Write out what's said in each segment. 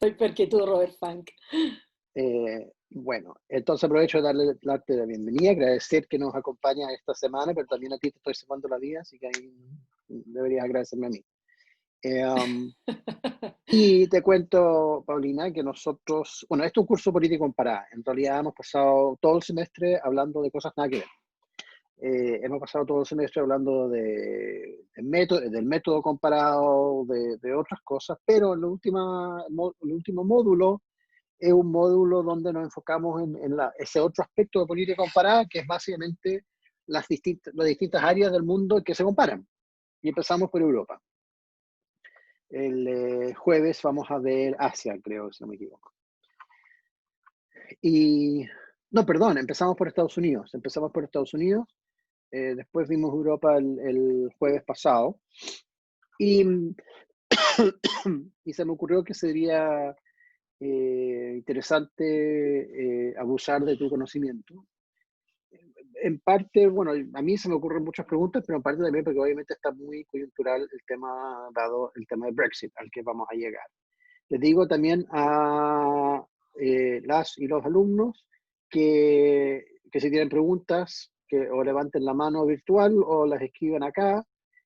Estoy peor que tú, Robert Funk. Bueno, entonces aprovecho de darte la bienvenida, agradecer que nos acompañas esta semana, pero también a ti te estoy salvando la vida, así que ahí deberías agradecerme a mí. Y te cuento, Paulina, que nosotros, bueno, esto es un curso político en Pará. En realidad hemos pasado todo el semestre hablando de cosas nada que ver. Hemos pasado todo el semestre hablando del método comparado, de otras cosas, pero el último módulo es un módulo donde nos enfocamos en ese otro aspecto de política comparada, que es básicamente las distintas áreas del mundo que se comparan. Y empezamos por Europa. El jueves vamos a ver Asia, creo, si no me equivoco. No, perdón, empezamos por Estados Unidos. Después vimos Europa el jueves pasado. Y, y se me ocurrió que sería interesante abusar de tu conocimiento. En parte, bueno, a mí se me ocurren muchas preguntas, pero en parte también porque obviamente está muy coyuntural el tema, dado el tema de Brexit, al que vamos a llegar. Les digo también a las y los alumnos que si tienen preguntas, que o levanten la mano virtual o las escriban acá,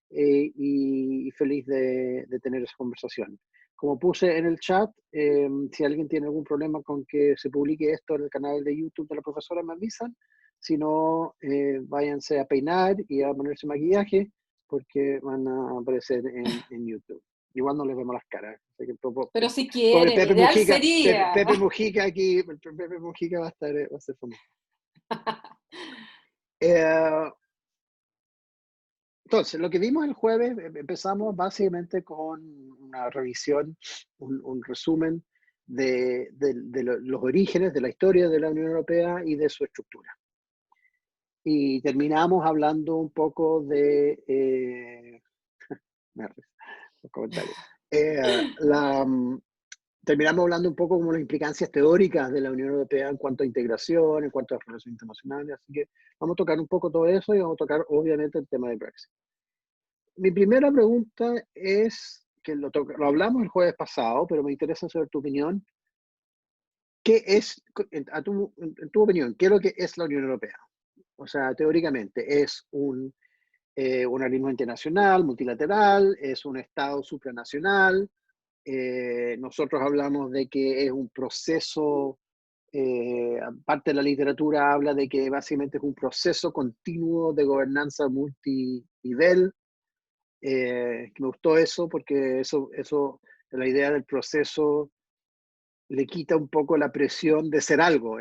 y feliz de tener esa conversación. Como puse en el chat, si alguien tiene algún problema con que se publique esto en el canal de YouTube de la profesora, me avisan. Si no, váyanse a peinar y a ponerse maquillaje, porque van a aparecer en YouTube. Igual no les vemos las caras. Así que Pero si pobre quieren, Pepe ideal Mujica, sería. Pepe Mujica aquí, Pepe Mujica va a ser famoso. Entonces, lo que vimos el jueves, empezamos básicamente con una revisión, un resumen de los orígenes, de la historia de la Unión Europea y de su estructura. Y terminamos hablando un poco de... los comentarios. Terminamos hablando un poco como las implicancias teóricas de la Unión Europea en cuanto a integración, en cuanto a relaciones internacionales. Así que vamos a tocar un poco todo eso y vamos a tocar obviamente el tema de Brexit. Mi primera pregunta es, que lo hablamos el jueves pasado, pero me interesa saber tu opinión. ¿Qué es, en tu opinión, qué es lo que es la Unión Europea? O sea, teóricamente, ¿es un organismo internacional, multilateral? ¿Es un Estado supranacional? Nosotros hablamos de que es un proceso, parte de la literatura habla de que básicamente es un proceso continuo de gobernanza multinivel. Me gustó eso porque eso, la idea del proceso le quita un poco la presión de ser algo,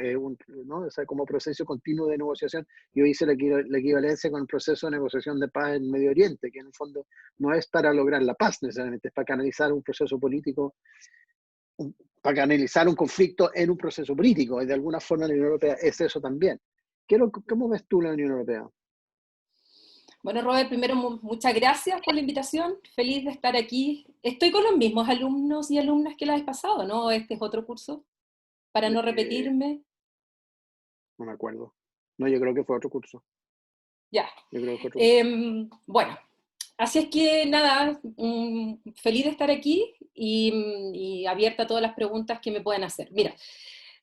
¿no? O sea, como proceso continuo de negociación. Yo hice la equivalencia con el proceso de negociación de paz en Medio Oriente, que en el fondo no es para lograr la paz necesariamente, es para canalizar un proceso político, para canalizar un conflicto en un proceso político, y de alguna forma la Unión Europea es eso también. ¿Cómo ves tú la Unión Europea? Bueno, Robert, primero muchas gracias por la invitación. Feliz de estar aquí. Estoy con los mismos alumnos y alumnas que la vez pasado, ¿no? Este es otro curso, para no repetirme. No me acuerdo. No, yo creo que fue otro curso. Ya. Yo creo que fue otro curso. Bueno, así es que nada, feliz de estar aquí y abierta a todas las preguntas que me puedan hacer. Mira,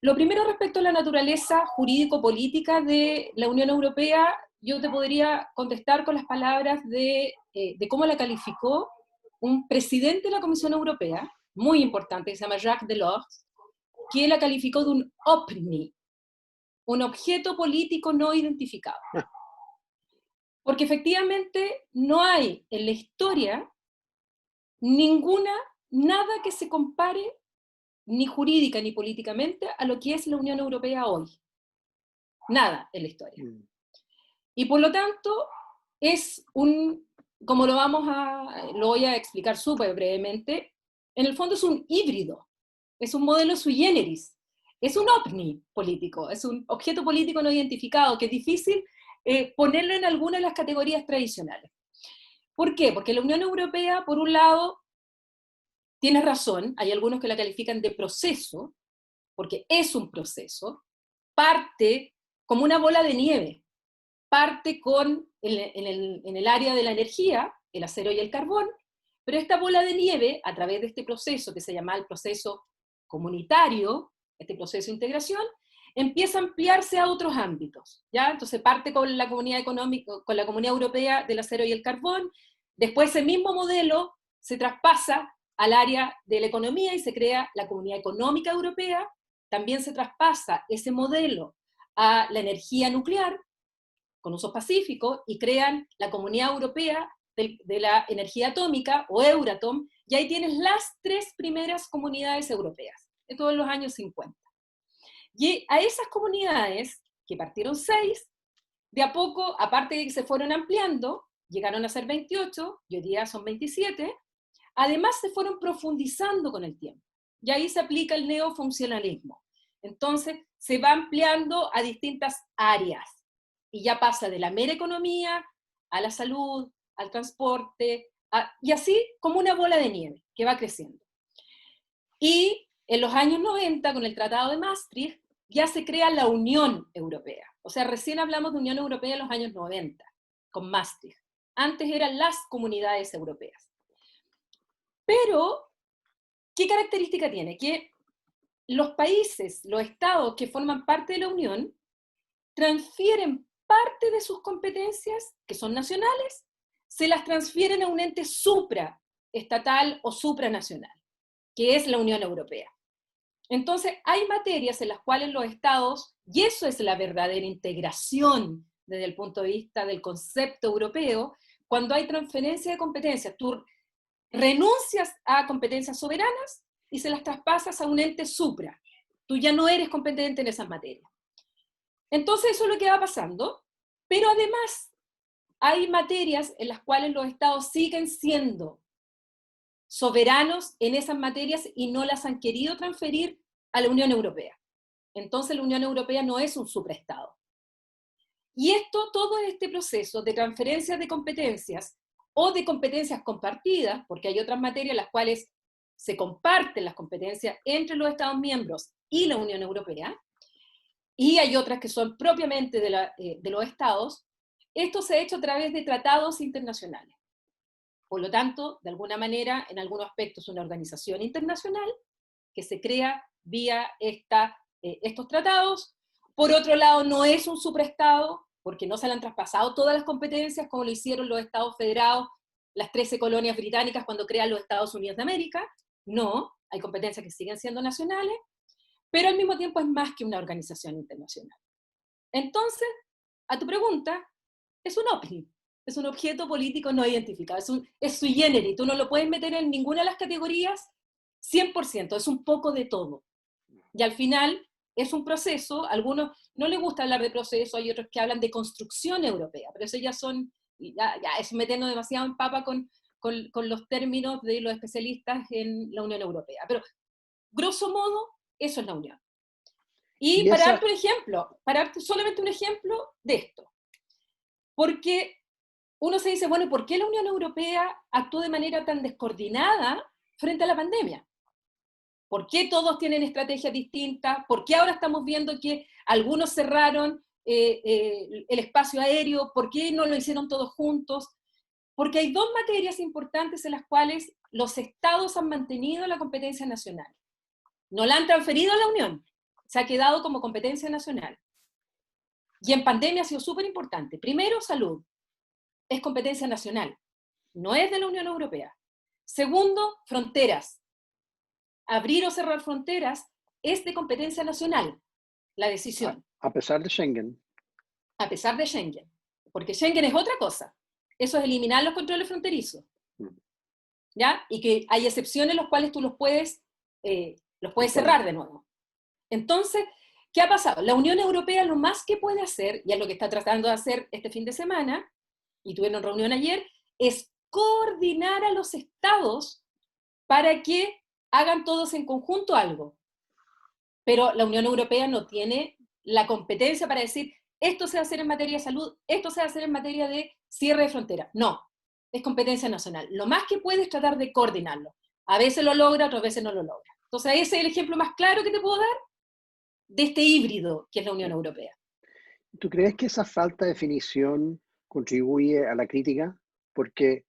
lo primero respecto a la naturaleza jurídico-política de la Unión Europea, yo te podría contestar con las palabras de cómo la calificó un presidente de la Comisión Europea, muy importante, que se llama Jacques Delors, que la calificó de un OVNI, un objeto político no identificado. Porque efectivamente no hay en la historia nada que se compare, ni jurídica ni políticamente, a lo que es la Unión Europea hoy. Nada en la historia. Y por lo tanto, es como lo voy a explicar súper brevemente, en el fondo es un híbrido, es un modelo sui generis, es un ovni político, es un objeto político no identificado, que es difícil ponerlo en alguna de las categorías tradicionales. ¿Por qué? Porque la Unión Europea, por un lado, tienes razón, hay algunos que la califican de proceso, porque es un proceso, parte como una bola de nieve, parte en el área de la energía, el acero y el carbón, pero esta bola de nieve, a través de este proceso que se llama el proceso comunitario, este proceso de integración, empieza a ampliarse a otros ámbitos, ¿ya? Entonces parte con la comunidad económica, con la Comunidad Europea del Acero y el Carbón, después ese mismo modelo se traspasa al área de la economía y se crea la Comunidad Económica Europea, también se traspasa ese modelo a la energía nuclear, con usos pacíficos, y crean la Comunidad Europea de la Energía Atómica, o Euratom, y ahí tienes las 3 primeras comunidades europeas, esto en los años 50. Y a esas comunidades, que partieron 6, de a poco, aparte de que se fueron ampliando, llegaron a ser 28, y hoy día son 27, además se fueron profundizando con el tiempo. Y ahí se aplica el neofuncionalismo. Entonces, se va ampliando a distintas áreas. Y ya pasa de la mera economía a la salud, al transporte, y así como una bola de nieve que va creciendo. Y en los años 90, con el Tratado de Maastricht, ya se crea la Unión Europea. O sea, recién hablamos de Unión Europea en los años 90, con Maastricht. Antes eran las comunidades europeas. Pero, ¿qué característica tiene? Que los países, los estados que forman parte de la Unión, transfieren parte de sus competencias, que son nacionales, se las transfieren a un ente supraestatal o supranacional, que es la Unión Europea. Entonces, hay materias en las cuales los estados, y eso es la verdadera integración desde el punto de vista del concepto europeo, cuando hay transferencia de competencias, tú renuncias a competencias soberanas y se las traspasas a un ente supra. Tú ya no eres competente en esas materias. Entonces eso es lo que va pasando, pero además hay materias en las cuales los estados siguen siendo soberanos en esas materias y no las han querido transferir a la Unión Europea. Entonces la Unión Europea no es un supraestado. Y todo este proceso de transferencia de competencias o de competencias compartidas, porque hay otras materias en las cuales se comparten las competencias entre los Estados miembros y la Unión Europea, y hay otras que son propiamente de los Estados, esto se ha hecho a través de tratados internacionales. Por lo tanto, de alguna manera, en algunos aspectos, una organización internacional que se crea vía estos tratados. Por otro lado, no es un supraestado, porque no se le han traspasado todas las competencias como lo hicieron los Estados Federados, las 13 colonias británicas cuando crean los Estados Unidos de América. No, hay competencias que siguen siendo nacionales, pero al mismo tiempo es más que una organización internacional. Entonces, a tu pregunta, es un OVNI, es un objeto político no identificado, es sui generis, tú no lo puedes meter en ninguna de las categorías 100%, es un poco de todo. Y al final es un proceso, a algunos no les gusta hablar de proceso, hay otros que hablan de construcción europea, pero eso ya es meternos demasiado en papa con los términos de los especialistas en la Unión Europea. Pero, grosso modo, eso es la Unión. Y para darte un ejemplo, solamente un ejemplo de esto. Porque uno se dice, bueno, ¿por qué la Unión Europea actuó de manera tan descoordinada frente a la pandemia? ¿Por qué todos tienen estrategias distintas? ¿Por qué ahora estamos viendo que algunos cerraron el espacio aéreo? ¿Por qué no lo hicieron todos juntos? Porque hay 2 materias importantes en las cuales los estados han mantenido la competencia nacional. No la han transferido a la Unión, se ha quedado como competencia nacional. Y en pandemia ha sido súper importante. Primero, salud, es competencia nacional, no es de la Unión Europea. Segundo, fronteras. Abrir o cerrar fronteras es de competencia nacional, la decisión. A pesar de Schengen. A pesar de Schengen. Porque Schengen es otra cosa. Eso es eliminar los controles fronterizos. ¿Ya? Y que hay excepciones en las cuales tú los puedes cerrar de nuevo. Entonces, ¿qué ha pasado? La Unión Europea lo más que puede hacer, y es lo que está tratando de hacer este fin de semana, y tuvieron reunión ayer, es coordinar a los estados para que hagan todos en conjunto algo. Pero la Unión Europea no tiene la competencia para decir, esto se va a hacer en materia de salud, esto se va a hacer en materia de cierre de fronteras. No, es competencia nacional. Lo más que puede es tratar de coordinarlo. A veces lo logra, otras veces no lo logra. Entonces ese es el ejemplo más claro que te puedo dar de este híbrido que es la Unión Europea. ¿Tú crees que esa falta de definición contribuye a la crítica? Porque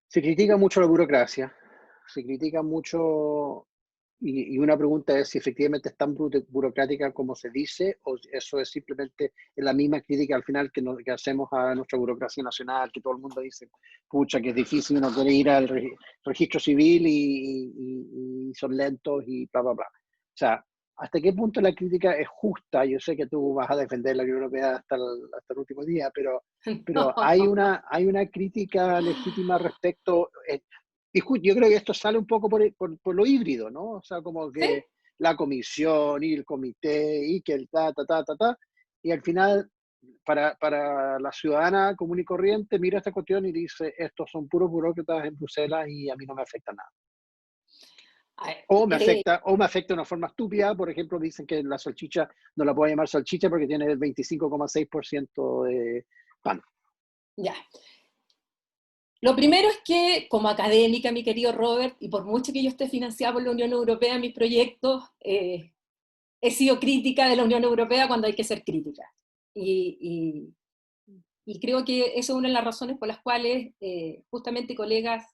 se critica mucho la burocracia, se critica mucho Y una pregunta es si efectivamente es tan burocrática como se dice, o eso es simplemente la misma crítica al final que hacemos a nuestra burocracia nacional, que todo el mundo dice, pucha, que es difícil, uno quiere ir al registro civil y son lentos y bla, bla, bla. O sea, ¿hasta qué punto la crítica es justa? Yo sé que tú vas a defender la Unión Europea hasta el último día, pero hay una crítica legítima respecto. Y yo creo que esto sale un poco por lo híbrido, ¿no? O sea, como ¿Sí? que la comisión y el comité y que el ta, y al final, para la ciudadana común y corriente, mira esta cuestión y dice, estos son puros burócratas en Bruselas y a mí no me afecta nada. O me afecta de una forma estúpida, por ejemplo, dicen que la salchicha no la puedo llamar salchicha porque tiene el 25,6% de pan. Ya. Lo primero es que, como académica, mi querido Robert, y por mucho que yo esté financiada por la Unión Europea en mis proyectos, he sido crítica de la Unión Europea cuando hay que ser crítica. Y creo que eso es una de las razones por las cuales justamente colegas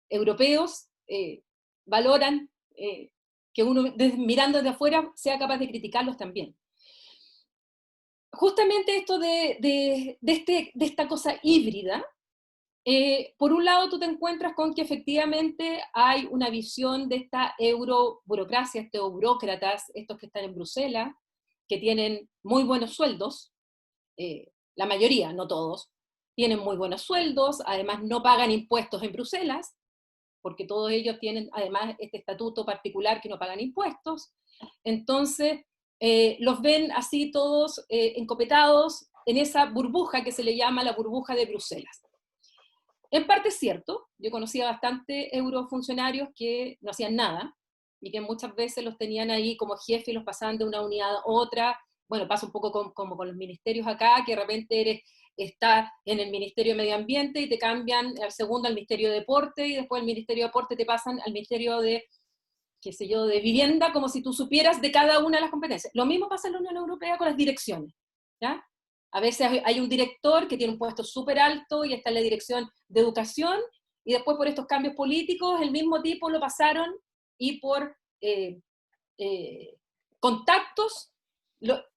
europeos valoran que uno, mirando desde afuera, sea capaz de criticarlos también. Justamente esto de esta cosa híbrida, por un lado tú te encuentras con que efectivamente hay una visión de esta euroburocracia, estos eurócratas, estos que están en Bruselas, que tienen muy buenos sueldos, la mayoría, no todos, tienen muy buenos sueldos, además no pagan impuestos en Bruselas, porque todos ellos tienen además este estatuto particular que no pagan impuestos, entonces los ven así todos encopetados en esa burbuja que se le llama la burbuja de Bruselas. En parte es cierto, yo conocía bastante eurofuncionarios que no hacían nada y que muchas veces los tenían ahí como jefe y los pasaban de una unidad a otra. Bueno, pasa un poco como con los ministerios acá, que de repente estás en el Ministerio de Medio Ambiente y te cambian al segundo al Ministerio de Deporte y después del Ministerio de Deporte te pasan al Ministerio de, qué sé yo, de Vivienda, como si tú supieras de cada una de las competencias. Lo mismo pasa en la Unión Europea con las direcciones, ¿ya? A veces hay un director que tiene un puesto súper alto y está en la dirección de educación, y después por estos cambios políticos el mismo tipo lo pasaron y por contactos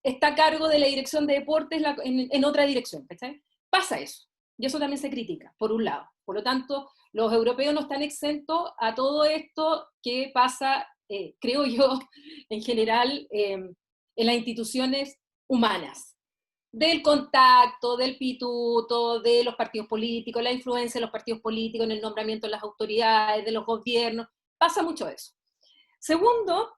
está a cargo de la dirección de deportes en otra dirección. ¿Cachai? Pasa eso, y eso también se critica, por un lado. Por lo tanto, los europeos no están exentos a todo esto que pasa, creo yo, en general, en las instituciones humanas. Del contacto, del pituto, de los partidos políticos, la influencia de los partidos políticos en el nombramiento de las autoridades, de los gobiernos, pasa mucho eso. Segundo,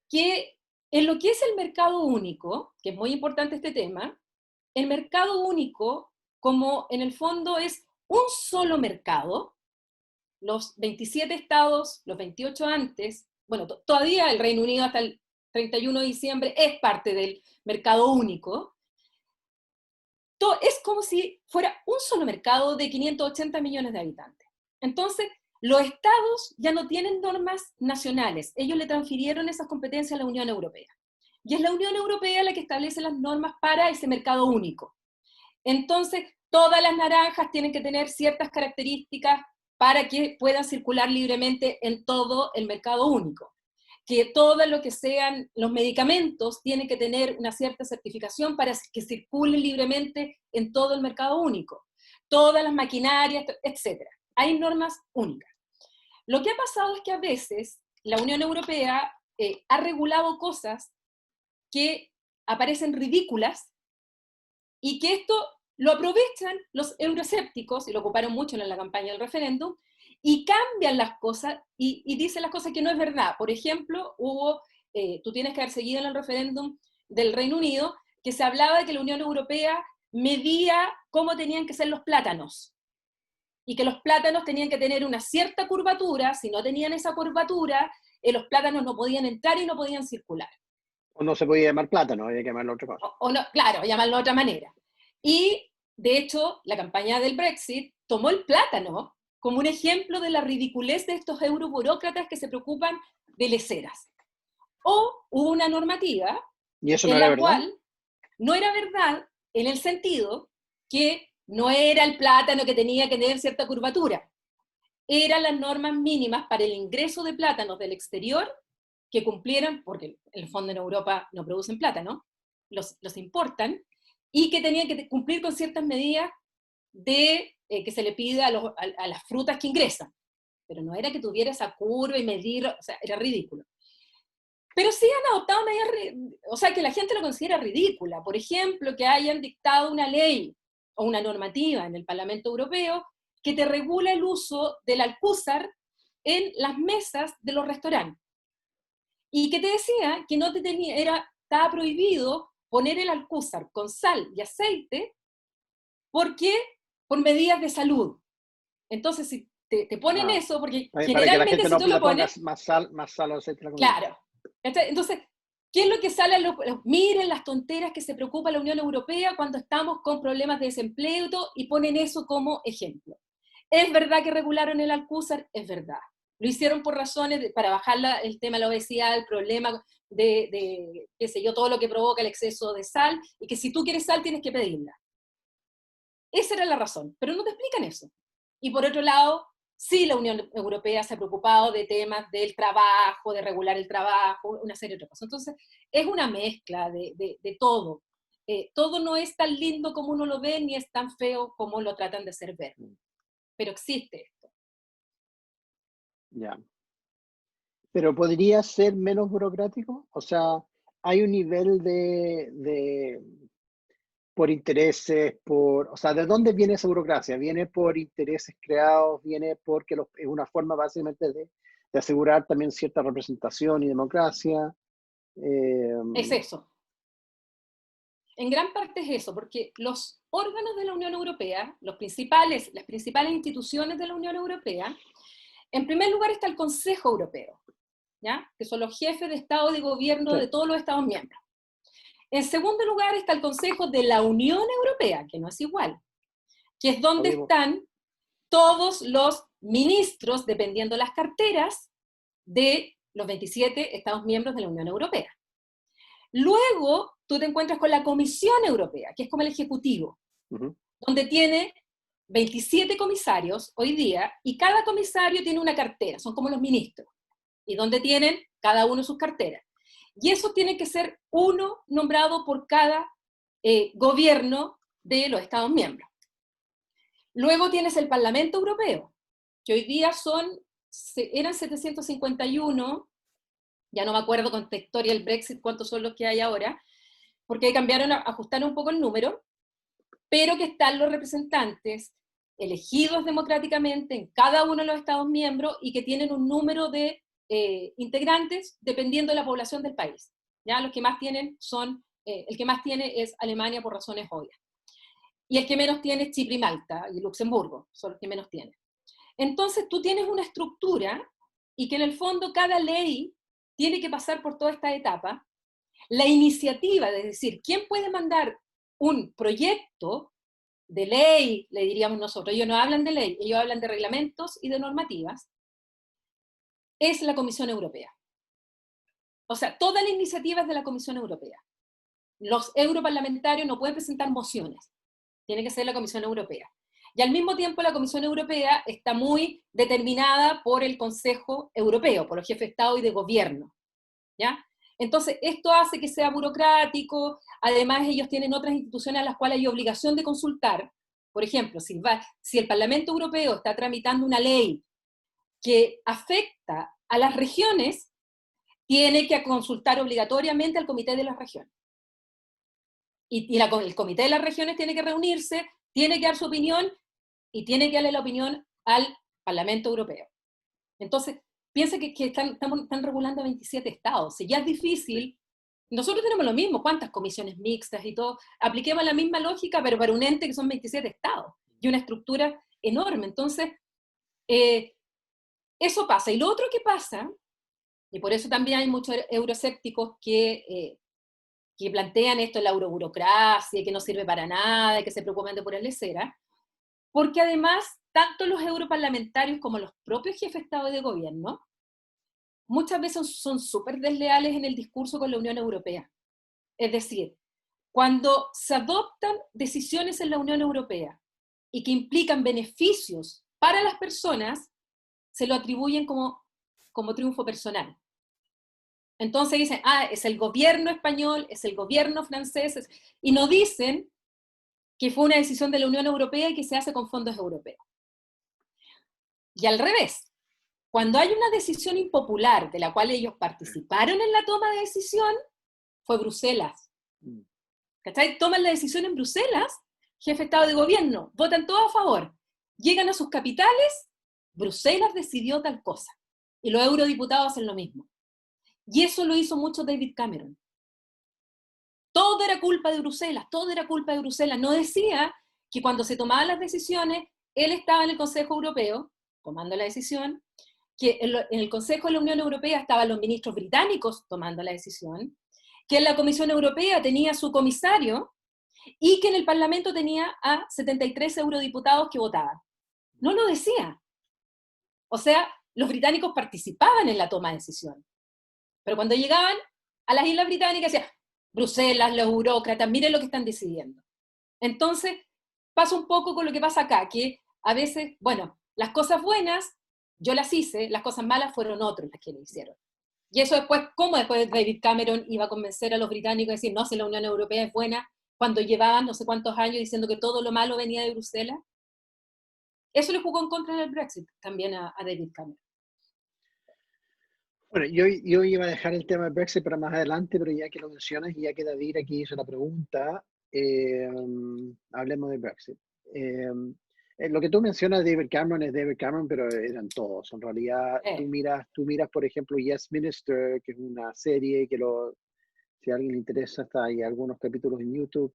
que en lo que es el mercado único, que es muy importante este tema, el mercado único, como en el fondo es un solo mercado, los 27 estados, los 28 antes, bueno, todavía el Reino Unido hasta el 31 de diciembre es parte del mercado único, es como si fuera un solo mercado de 580 millones de habitantes. Entonces, los estados ya no tienen normas nacionales, ellos le transfirieron esas competencias a la Unión Europea. Y es la Unión Europea la que establece las normas para ese mercado único. Entonces, todas las naranjas tienen que tener ciertas características para que puedan circular libremente en todo el mercado único. Que todo lo que sean los medicamentos tienen que tener una cierta certificación para que circulen libremente en todo el mercado único. Todas las maquinarias, etc. Hay normas únicas. Lo que ha pasado es que a veces la Unión Europea ha regulado cosas que aparecen ridículas y que esto lo aprovechan los euroescépticos, y lo ocuparon mucho en la campaña del referéndum, y cambian las cosas y dicen las cosas que no es verdad. Por ejemplo, tú tienes que haber seguido en el referéndum del Reino Unido, que se hablaba de que la Unión Europea medía cómo tenían que ser los plátanos, y que los plátanos tenían que tener una cierta curvatura. Si no tenían esa curvatura, los plátanos no podían entrar y no podían circular. O no se podía llamar plátano, había que llamarlo otra cosa. O no, claro, llamarlo de otra manera. Y, de hecho, la campaña del Brexit tomó el plátano como un ejemplo de la ridiculez de estos euroburócratas que se preocupan de leceras. O hubo una normativa ¿Y eso en no era la verdad? cual no era verdad en el sentido que no era el plátano que tenía que tener cierta curvatura. eran las normas mínimas para el ingreso de plátanos del exterior que cumplieran, porque en el fondo en Europa no producen plátano, los importan, y que tenían que cumplir con ciertas medidas que se le pide a las frutas que ingresan. Pero no era que tuviera esa curva y medir, o sea, era ridículo. Pero sí han adoptado medidas, o sea, que la gente lo considera ridícula. Por ejemplo, que hayan dictado una ley o una normativa en el Parlamento Europeo que te regula el uso del alcúzar en las mesas de los restaurantes. Y que te decía que no estaba prohibido poner el alcúzar con sal y aceite porque por medidas de salud. Entonces, si te ponen eso, porque para que la generalmente gente si no tú lo pones... más sal o aceite en la comida. Claro. Entonces, ¿qué es lo que sale? Miren las tonteras que se preocupa la Unión Europea cuando estamos con problemas de desempleo y ponen eso como ejemplo. ¿Es verdad que regularon el alcúzar? Es verdad. Lo hicieron por razones para bajar el tema de la obesidad, el problema de qué sé yo, todo lo que provoca el exceso de sal, y que si tú quieres sal tienes que pedirla. Esa era la razón, pero no te explican eso. Y por otro lado, sí la Unión Europea se ha preocupado de temas del trabajo, de regular el trabajo, una serie de otras cosas. Entonces, es una mezcla de todo. Todo no es tan lindo como uno lo ve, ni es tan feo como lo tratan de hacer ver. Pero existe esto. Ya. Pero podría ser menos burocrático. O sea, hay un nivel por intereses, o sea, ¿de dónde viene esa burocracia? ¿Viene por intereses creados? ¿Viene porque es una forma básicamente de asegurar también cierta representación y democracia? Es eso. En gran parte es eso, porque los órganos de la Unión Europea, las principales instituciones de la Unión Europea, en primer lugar está el Consejo Europeo, ¿ya? Que son los jefes de Estado y de Gobierno Sí. de todos los Estados miembros. En segundo lugar está el Consejo de la Unión Europea, que no es igual, que es donde están todos los ministros, dependiendo las carteras, de los 27 Estados miembros de la Unión Europea. Luego tú te encuentras con la Comisión Europea, que es como el Ejecutivo, donde tiene 27 comisarios hoy día, y cada comisario tiene una cartera, son como los ministros, y donde tienen cada uno sus carteras. Y eso tiene que ser uno nombrado por cada gobierno de los Estados miembros. Luego tienes el Parlamento Europeo, que hoy día eran 751, ya no me acuerdo con esta historia del Brexit cuántos son los que hay ahora, porque ajustaron un poco el número, pero que están los representantes elegidos democráticamente en cada uno de los Estados miembros y que tienen un número de integrantes dependiendo de la población del país. ¿Ya? Los que más tienen el que más tiene es Alemania por razones obvias. Y el que menos tiene es Chipre y Malta, y Luxemburgo, son los que menos tienen. Entonces tú tienes una estructura y que en el fondo cada ley tiene que pasar por toda esta etapa. La iniciativa, es decir, ¿quién puede mandar un proyecto de ley, le diríamos nosotros? Ellos no hablan de ley, ellos hablan de reglamentos y de normativas. Es la Comisión Europea. O sea, toda la iniciativa es de la Comisión Europea. Los europarlamentarios no pueden presentar mociones. Tiene que ser la Comisión Europea. Y al mismo tiempo la Comisión Europea está muy determinada por el Consejo Europeo, por los jefes de Estado y de Gobierno. ¿Ya? Entonces, esto hace que sea burocrático. Además, ellos tienen otras instituciones a las cuales hay obligación de consultar. Por ejemplo, si el Parlamento Europeo está tramitando una ley que afecta a las regiones, tiene que consultar obligatoriamente al Comité de las Regiones. Y el Comité de las Regiones tiene que reunirse, tiene que dar su opinión y tiene que darle la opinión al Parlamento Europeo. Entonces, piensa que están regulando a 27 estados. Si ya es difícil, nosotros tenemos lo mismo, cuántas comisiones mixtas y todo, apliquemos la misma lógica, pero para un ente que son 27 estados y una estructura enorme. Entonces, eso pasa. Y lo otro que pasa, y por eso también hay muchos euroescépticos que plantean esto de la euroburocracia, que no sirve para nada, que se preocupan de pura lecera, porque además, tanto los europarlamentarios como los propios jefes de Estado y de Gobierno, muchas veces son súper desleales en el discurso con la Unión Europea. Es decir, cuando se adoptan decisiones en la Unión Europea y que implican beneficios para las personas, se lo atribuyen como triunfo personal. Entonces dicen, es el gobierno español, es el gobierno francés, y no dicen que fue una decisión de la Unión Europea y que se hace con fondos europeos. Y al revés, cuando hay una decisión impopular de la cual ellos participaron en la toma de decisión, fue Bruselas. ¿Cachai? Toman la decisión en Bruselas, jefe de Estado de Gobierno, votan todos a favor, llegan a sus capitales, Bruselas decidió tal cosa, y los eurodiputados hacen lo mismo. Y eso lo hizo mucho David Cameron. Todo era culpa de Bruselas, todo era culpa de Bruselas. No decía que cuando se tomaban las decisiones, él estaba en el Consejo Europeo, tomando la decisión, que en el Consejo de la Unión Europea estaban los ministros británicos tomando la decisión, que en la Comisión Europea tenía su comisario, y que en el Parlamento tenía a 73 eurodiputados que votaban. No lo decía. O sea, los británicos participaban en la toma de decisión. Pero cuando llegaban a las Islas Británicas, decían, Bruselas, los burócratas, miren lo que están decidiendo. Entonces, pasa un poco con lo que pasa acá, que a veces, bueno, las cosas buenas, yo las hice, las cosas malas fueron otros las que lo hicieron. Y eso después, ¿cómo después David Cameron iba a convencer a los británicos de decir, no, si la Unión Europea es buena, cuando llevaban no sé cuántos años diciendo que todo lo malo venía de Bruselas? Eso le jugó en contra del Brexit también a David Cameron. Bueno, yo iba a dejar el tema del Brexit para más adelante, pero ya que lo mencionas y ya que David aquí hizo la pregunta, hablemos de Brexit. Lo que tú mencionas de David Cameron es David Cameron, pero eran todos. En realidad, tú miras, por ejemplo, Yes Minister, que es una serie que si a alguien le interesa, hay algunos capítulos en YouTube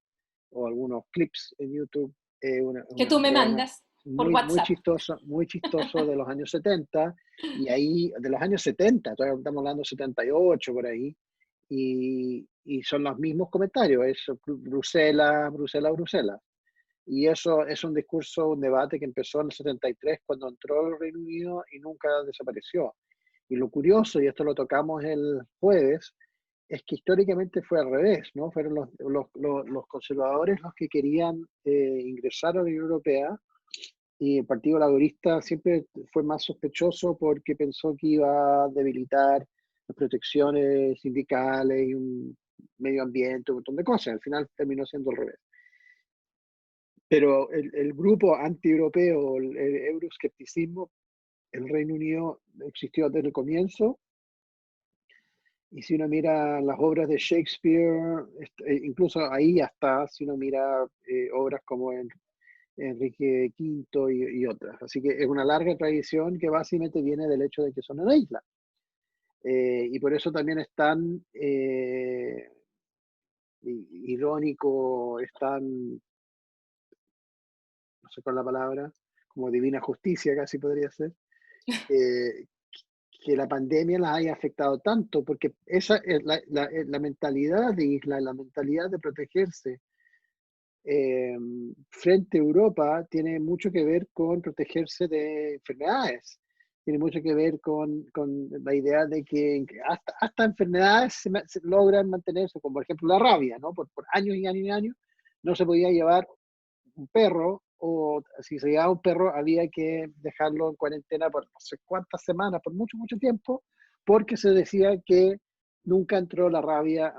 o algunos clips en YouTube. Que tú me mandas por WhatsApp. Muy chistoso de los años 70, y ahí, de los años 70, estamos hablando de 78 por ahí, y son los mismos comentarios, es Bruselas, Bruselas, Bruselas. Y eso es un discurso, un debate que empezó en el 73 cuando entró el Reino Unido y nunca desapareció. Y lo curioso, y esto lo tocamos el jueves, es que históricamente fue al revés, ¿no? Fueron los conservadores los que querían ingresar a la Unión Europea, y el Partido Laborista siempre fue más sospechoso porque pensó que iba a debilitar las protecciones sindicales y un medio ambiente, un montón de cosas. Al final terminó siendo al revés. Pero el grupo anti-europeo, el euroescepticismo, el Reino Unido existió desde el comienzo. Y si uno mira las obras de Shakespeare, incluso ahí hasta si uno mira obras como Enrique V y otras. Así que es una larga tradición que básicamente viene del hecho de que son una isla. Y por eso también es tan irónico, es tan, no sé cuál es la palabra, como divina justicia casi podría ser, que la pandemia las haya afectado tanto, porque esa es la mentalidad de isla, la mentalidad de protegerse frente a Europa tiene mucho que ver con protegerse de enfermedades, tiene mucho que ver con la idea de que hasta enfermedades se logran mantenerse, como por ejemplo la rabia, ¿no? Por años y años y años no se podía llevar un perro, o si se llevaba un perro había que dejarlo en cuarentena por no sé cuántas semanas, por mucho, mucho tiempo, porque se decía que nunca entró la rabia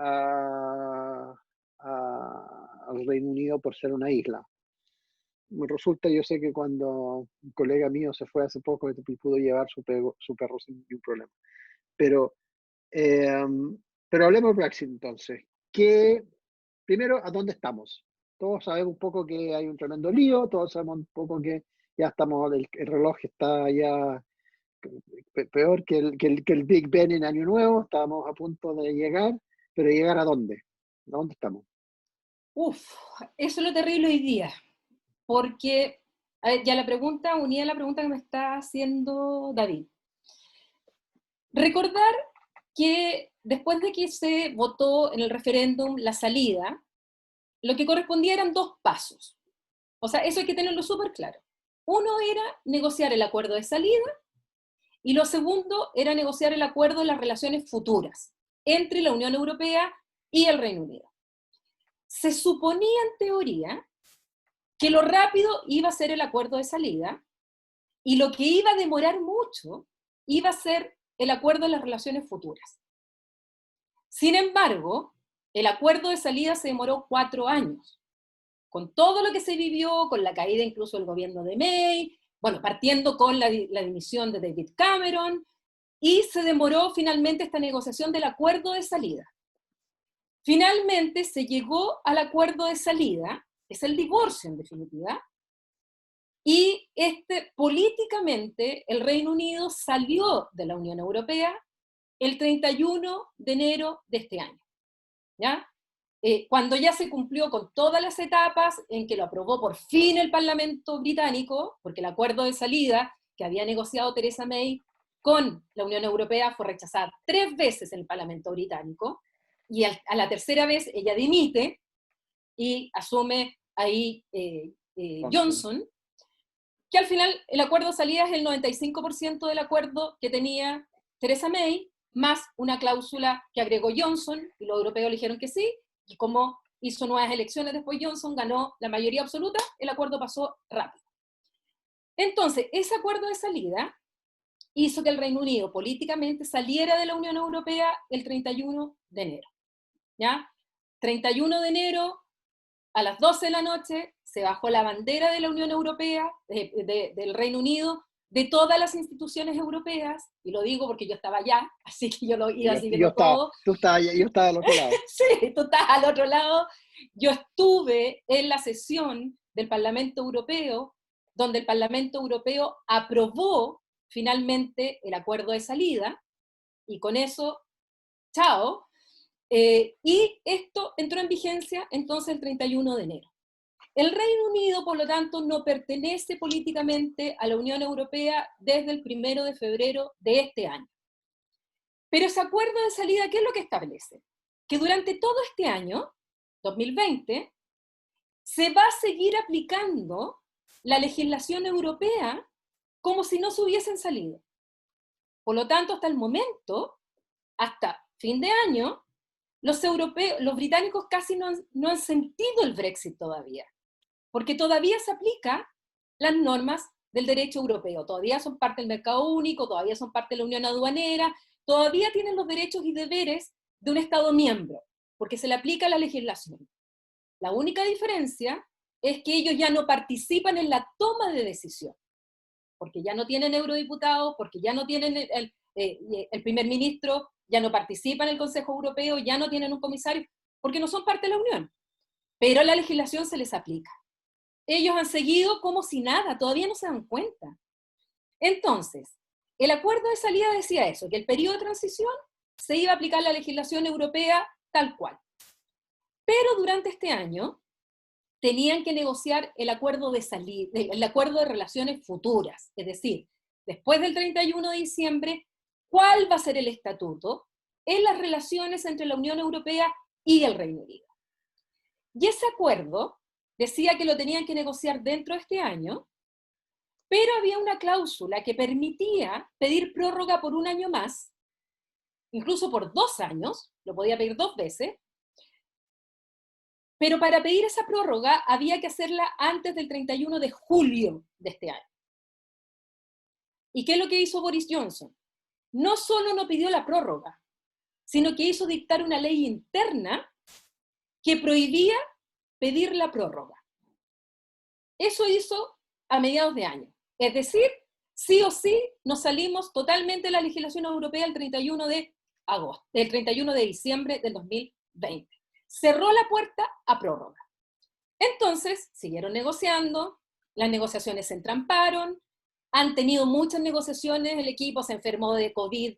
al Reino Unido por ser una isla. Me resulta, yo sé que cuando un colega mío se fue hace poco, pudo llevar su perro sin ningún problema. Pero hablemos de Brexit entonces. Primero, ¿a dónde estamos? Todos sabemos un poco que hay un tremendo lío, todos sabemos un poco que ya estamos, el reloj está ya peor que el Big Ben en Año Nuevo, estábamos a punto de llegar, pero ¿llegar a dónde? ¿A dónde estamos? Eso es lo terrible hoy día, porque ya unía la pregunta que me está haciendo David. Recordar que después de que se votó en el referéndum la salida, lo que correspondía eran dos pasos. O sea, eso hay que tenerlo súper claro. Uno era negociar el acuerdo de salida, y lo segundo era negociar el acuerdo de las relaciones futuras entre la Unión Europea y el Reino Unido. Se suponía en teoría que lo rápido iba a ser el acuerdo de salida Y lo que iba a demorar mucho iba a ser el acuerdo de las relaciones futuras. Sin embargo, el acuerdo de salida se demoró 4 años, con todo lo que se vivió, con la caída incluso del gobierno de May, bueno, partiendo con la dimisión de David Cameron, y se demoró finalmente esta negociación del acuerdo de salida. Finalmente se llegó al acuerdo de salida, es el divorcio en definitiva, y políticamente el Reino Unido salió de la Unión Europea el 31 de enero de este año, ¿ya? Cuando ya se cumplió con todas las etapas en que lo aprobó por fin el Parlamento británico, porque el acuerdo de salida que había negociado Theresa May con la Unión Europea fue rechazada 3 veces en el Parlamento británico, y a la tercera vez ella dimite y asume ahí Johnson, que al final el acuerdo de salida es el 95% del acuerdo que tenía Theresa May, más una cláusula que agregó Johnson, y los europeos le dijeron que sí, y como hizo nuevas elecciones después Johnson, ganó la mayoría absoluta, el acuerdo pasó rápido. Entonces, ese acuerdo de salida hizo que el Reino Unido políticamente saliera de la Unión Europea el 31 de enero. ¿Ya? 31 de enero, a las 12 de la noche, se bajó la bandera de la Unión Europea, del Reino Unido, de todas las instituciones europeas, y lo digo porque yo estaba allá, así que yo lo iba siguiendo todo. Yo estaba al otro lado. Sí, tú estás al otro lado. Yo estuve en la sesión del Parlamento Europeo, donde el Parlamento Europeo aprobó finalmente el acuerdo de salida, y con eso, chao. Y esto entró en vigencia entonces el 31 de enero. El Reino Unido, por lo tanto, no pertenece políticamente a la Unión Europea desde el 1 de febrero de este año. Pero ese acuerdo de salida, ¿qué es lo que establece? Que durante todo este año, 2020, se va a seguir aplicando la legislación europea como si no se hubiesen salido. Por lo tanto, hasta el momento, hasta fin de año, los británicos casi no han sentido el Brexit todavía, porque todavía se aplican las normas del derecho europeo, todavía son parte del mercado único, todavía son parte de la unión aduanera, todavía tienen los derechos y deberes de un Estado miembro, porque se le aplica la legislación. La única diferencia es que ellos ya no participan en la toma de decisión, porque ya no tienen eurodiputados, porque ya no tienen el primer ministro, ya no participa en el Consejo Europeo, ya no tienen un comisario, porque no son parte de la Unión. Pero la legislación se les aplica. Ellos han seguido como si nada, todavía no se dan cuenta. Entonces, el acuerdo de salida decía eso, que el periodo de transición se iba a aplicar la legislación europea tal cual. Pero durante este año tenían que negociar el acuerdo de salida, el acuerdo de relaciones futuras, es decir, después del 31 de diciembre, ¿cuál va a ser el estatuto en las relaciones entre la Unión Europea y el Reino Unido? Y ese acuerdo decía que lo tenían que negociar dentro de este año, pero había una cláusula que permitía pedir prórroga por 1 año más, incluso por 2 años, lo podía pedir 2 veces, pero para pedir esa prórroga había que hacerla antes del 31 de julio de este año. ¿Y qué es lo que hizo Boris Johnson? No solo no pidió la prórroga, sino que hizo dictar una ley interna que prohibía pedir la prórroga. Eso hizo a mediados de año. Es decir, sí o sí nos salimos totalmente de la legislación europea el 31 de agosto, el 31 de diciembre del 2020. Cerró la puerta a prórroga. Entonces, siguieron negociando, las negociaciones se entramparon, han tenido muchas negociaciones, el equipo se enfermó de COVID,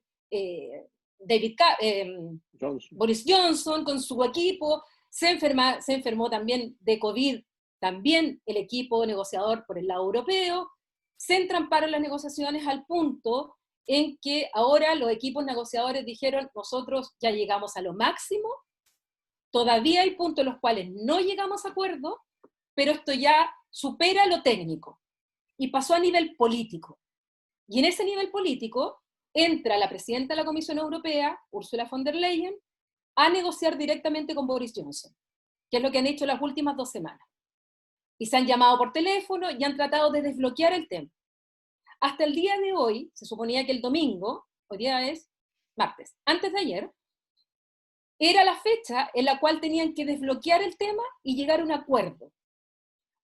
Boris Johnson con su equipo, se enfermó también de COVID, también el equipo negociador por el lado europeo, se entramparon las negociaciones al punto en que ahora los equipos negociadores dijeron, nosotros ya llegamos a lo máximo, todavía hay puntos en los cuales no llegamos a acuerdo, pero esto ya supera lo técnico y pasó a nivel político. Y en ese nivel político entra la presidenta de la Comisión Europea, Ursula von der Leyen, a negociar directamente con Boris Johnson, que es lo que han hecho las últimas 2 semanas. Y se han llamado por teléfono y han tratado de desbloquear el tema. hasta el día de hoy, se suponía que el domingo, hoy día es martes, antes de ayer, era la fecha en la cual tenían que desbloquear el tema y llegar a un acuerdo.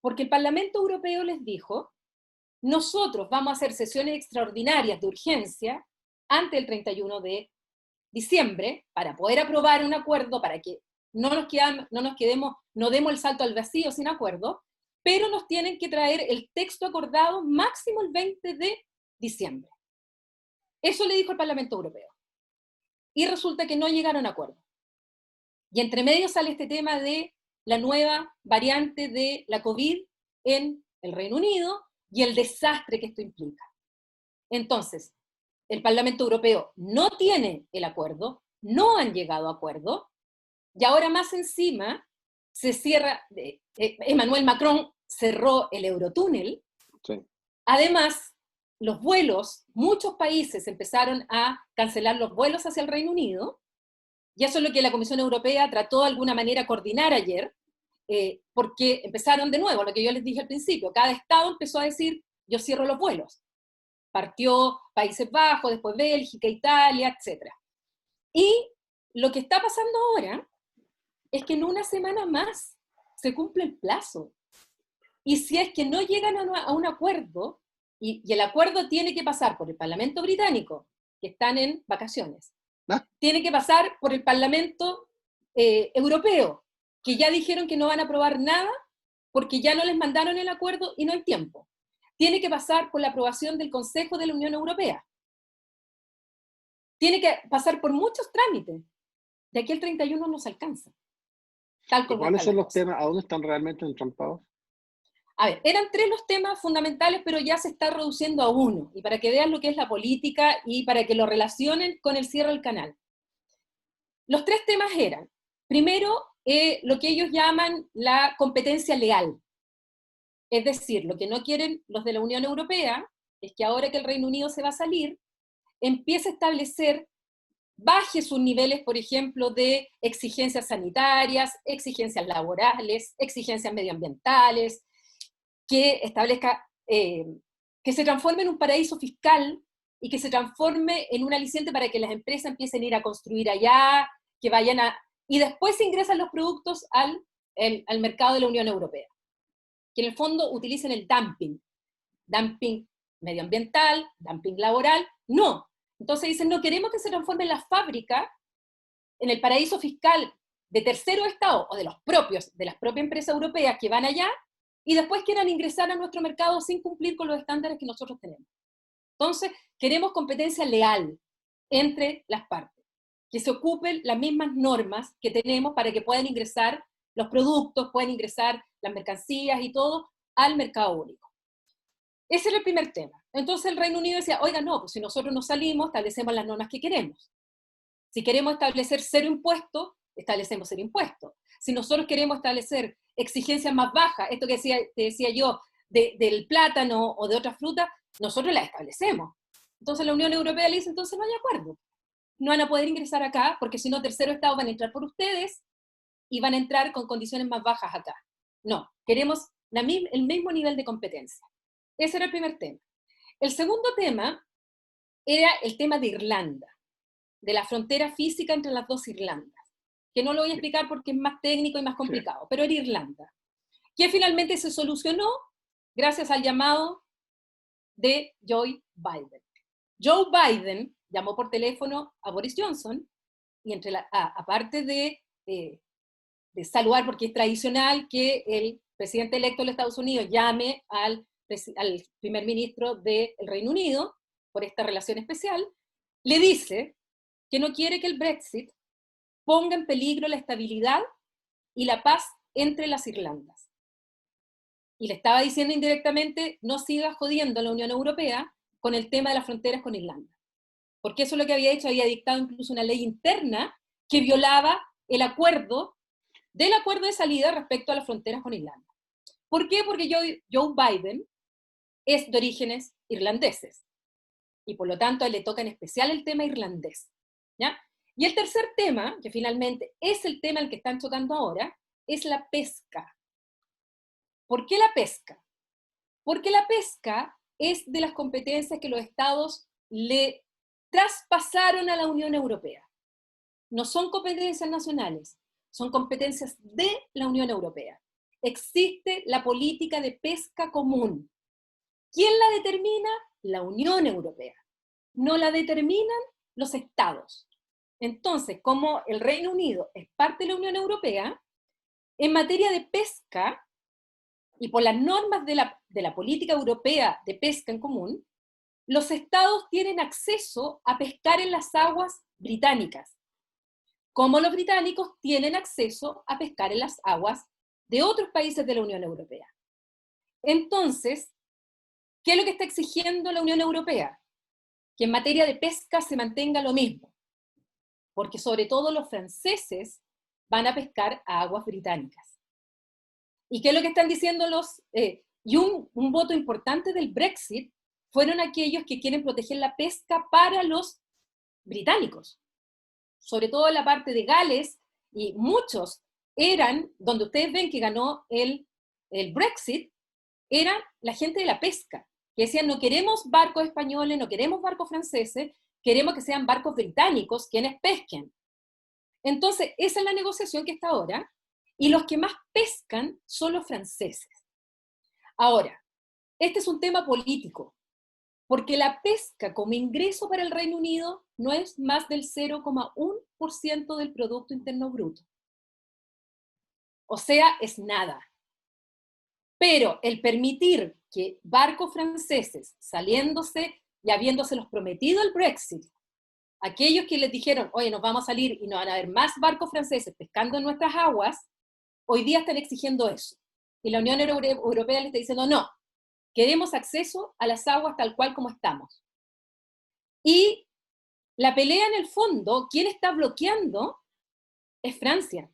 Porque el Parlamento Europeo les dijo, nosotros vamos a hacer sesiones extraordinarias de urgencia antes del 31 de diciembre para poder aprobar un acuerdo, para que no demos el salto al vacío sin acuerdo, pero nos tienen que traer el texto acordado máximo el 20 de diciembre. Eso le dijo el Parlamento Europeo. Y resulta que no llegaron a acuerdo. Y entre medio sale este tema de la nueva variante de la COVID en el Reino Unido y el desastre que esto implica. Entonces, el Parlamento Europeo no tiene el acuerdo, no han llegado a acuerdo, y ahora más encima se cierra, Emmanuel Macron cerró el Eurotúnel. Sí. Además, los vuelos, muchos países empezaron a cancelar los vuelos hacia el Reino Unido, y eso es lo que la Comisión Europea trató de alguna manera coordinar ayer, porque empezaron de nuevo, lo que yo les dije al principio, cada estado empezó a decir, yo cierro los vuelos. Partió Países Bajos, después Bélgica, Italia, etc. Y lo que está pasando ahora es que en una semana más se cumple el plazo. Y si es que no llegan a un acuerdo, y el acuerdo tiene que pasar por el Parlamento británico, que están en vacaciones, tiene que pasar por el Parlamento europeo, que ya dijeron que no van a aprobar nada porque ya no les mandaron el acuerdo y no hay tiempo. Tiene que pasar por la aprobación del Consejo de la Unión Europea. Tiene que pasar por muchos trámites. De aquí al 31 no se alcanza. ¿Cuáles son los temas? ¿A dónde están realmente entrampados? A ver, eran 3 los temas fundamentales, pero ya se está reduciendo a 1. Y para que vean lo que es la política y para que lo relacionen con el cierre del canal. Los 3 temas eran, primero, lo que ellos llaman la competencia leal. Es decir, lo que no quieren los de la Unión Europea es que ahora que el Reino Unido se va a salir, empiece a establecer, baje sus niveles, por ejemplo, de exigencias sanitarias, exigencias laborales, exigencias medioambientales, que establezca, que se transforme en un paraíso fiscal y que se transforme en un aliciente para que las empresas empiecen a ir a construir allá, que vayan a... y después se ingresan los productos al mercado de la Unión Europea. Que en el fondo utilicen el dumping medioambiental, dumping laboral, no. Entonces dicen, no queremos que se transforme la fábrica en el paraíso fiscal de terceros estados o de las propias empresas europeas que van allá y después quieran ingresar a nuestro mercado sin cumplir con los estándares que nosotros tenemos. Entonces, queremos competencia leal entre las partes, que se ocupen las mismas normas que tenemos para que puedan ingresar los productos, pueden ingresar las mercancías y todo al mercado único. Ese era el primer tema. Entonces el Reino Unido decía, oiga, no, pues si nosotros nos salimos, establecemos las normas que queremos. Si queremos establecer 0 impuestos, establecemos 0 impuestos. Si nosotros queremos establecer exigencias más bajas, esto que te decía yo, del plátano o de otras frutas, nosotros las establecemos. Entonces la Unión Europea le dice, entonces no hay acuerdo. No van a poder ingresar acá, porque si no, terceros estados van a entrar por ustedes, y van a entrar con condiciones más bajas acá. No, queremos el mismo nivel de competencia. Ese era el primer tema. El segundo tema era el tema de Irlanda, de la frontera física entre las 2 Irlandas, que no lo voy a explicar porque es más técnico y más complicado, pero era Irlanda, que finalmente se solucionó gracias al llamado de Joe Biden. Joe Biden llamó por teléfono a Boris Johnson, y aparte de saludar, porque es tradicional que el presidente electo de los Estados Unidos llame al primer ministro del Reino Unido por esta relación especial, le dice que no quiere que el Brexit ponga en peligro la estabilidad y la paz entre las Irlandas. Y le estaba diciendo indirectamente, no siga jodiendo a la Unión Europea con el tema de las fronteras con Irlanda. Porque eso es lo que había hecho, había dictado incluso una ley interna que violaba el acuerdo de salida respecto a las fronteras con Irlanda. ¿Por qué? Porque Joe Biden es de orígenes irlandeses. Y por lo tanto a él le toca en especial el tema irlandés. ¿Ya? Y el tercer tema, que finalmente es el tema al que están tocando ahora, es la pesca. ¿Por qué la pesca? Porque la pesca es de las competencias que los estados le traspasaron a la Unión Europea. No son competencias nacionales, son competencias de la Unión Europea. Existe la política de pesca común. ¿Quién la determina? La Unión Europea. No la determinan los estados. Entonces, como el Reino Unido es parte de la Unión Europea, en materia de pesca, y por las normas de la política europea de pesca en común, los estados tienen acceso a pescar en las aguas británicas, como los británicos tienen acceso a pescar en las aguas de otros países de la Unión Europea. Entonces, ¿qué es lo que está exigiendo la Unión Europea? Que en materia de pesca se mantenga lo mismo, porque sobre todo los franceses van a pescar a aguas británicas. ¿Y qué es lo que están diciendo los... y un voto importante del Brexit fueron aquellos que quieren proteger la pesca para los británicos, sobre todo en la parte de Gales, y muchos eran, donde ustedes ven que ganó el Brexit, eran la gente de la pesca, que decían no queremos barcos españoles, no queremos barcos franceses, queremos que sean barcos británicos quienes pesquen. Entonces, esa es la negociación que está ahora, y los que más pescan son los franceses. Ahora, este es un tema político, porque la pesca como ingreso para el Reino Unido no es más del 0,1% del Producto Interno Bruto. O sea, es nada. Pero el permitir que barcos franceses, saliéndose y habiéndoselos prometido el Brexit, aquellos que les dijeron, oye, nos vamos a salir y no van a haber más barcos franceses pescando en nuestras aguas, hoy día están exigiendo eso. Y la Unión Europea le está diciendo, no, queremos acceso a las aguas tal cual como estamos. Y la pelea en el fondo, ¿quién está bloqueando? Es Francia.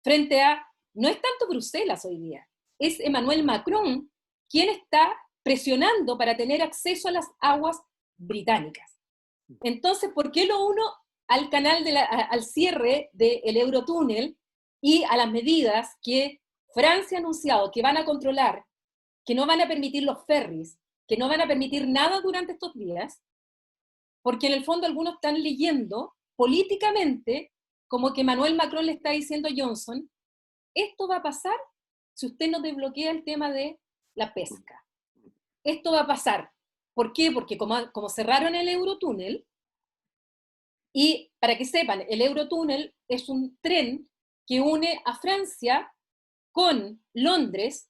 Frente a, no es tanto Bruselas hoy día, es Emmanuel Macron quien está presionando para tener acceso a las aguas británicas. Entonces, ¿por qué lo uno al canal al cierre del Eurotúnel y a las medidas que Francia ha anunciado que van a controlar, que no van a permitir los ferries, que no van a permitir nada durante estos días? Porque en el fondo algunos están leyendo políticamente como que Emmanuel Macron le está diciendo a Johnson, esto va a pasar si usted no desbloquea el tema de la pesca. Esto va a pasar. ¿Por qué? Porque como cerraron el Eurotúnel, y para que sepan, el Eurotúnel es un tren que une a Francia con Londres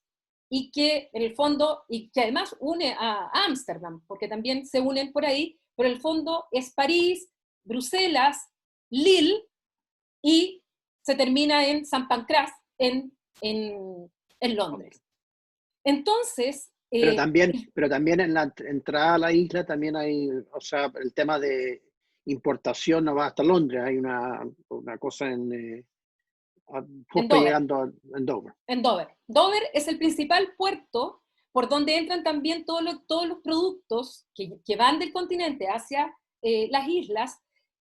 y que en el fondo, y que además une a Ámsterdam, porque también se unen por ahí, pero en el fondo es París, Bruselas, Lille, y se termina en Saint Pancras, en Londres. Entonces... pero también en la entrada a la isla también hay, o sea, el tema de importación no va hasta Londres, hay una cosa justo Dover. llegando en Dover. En Dover. Dover es el principal puerto por donde entran también todos los productos que van del continente hacia las islas,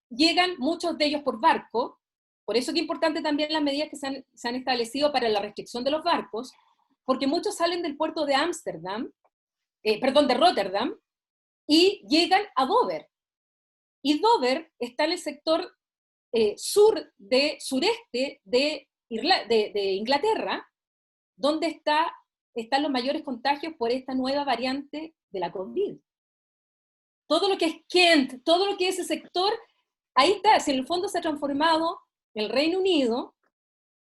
llegan muchos de ellos por barco, por eso que es importante también las medidas que se han establecido para la restricción de los barcos, porque muchos salen del puerto de de Rotterdam, y llegan a Dover. Y Dover está en el sector sureste de Inglaterra, donde están los mayores contagios por esta nueva variante de la COVID. Todo lo que es Kent, todo lo que es ese sector, ahí está, si en el fondo se ha transformado el Reino Unido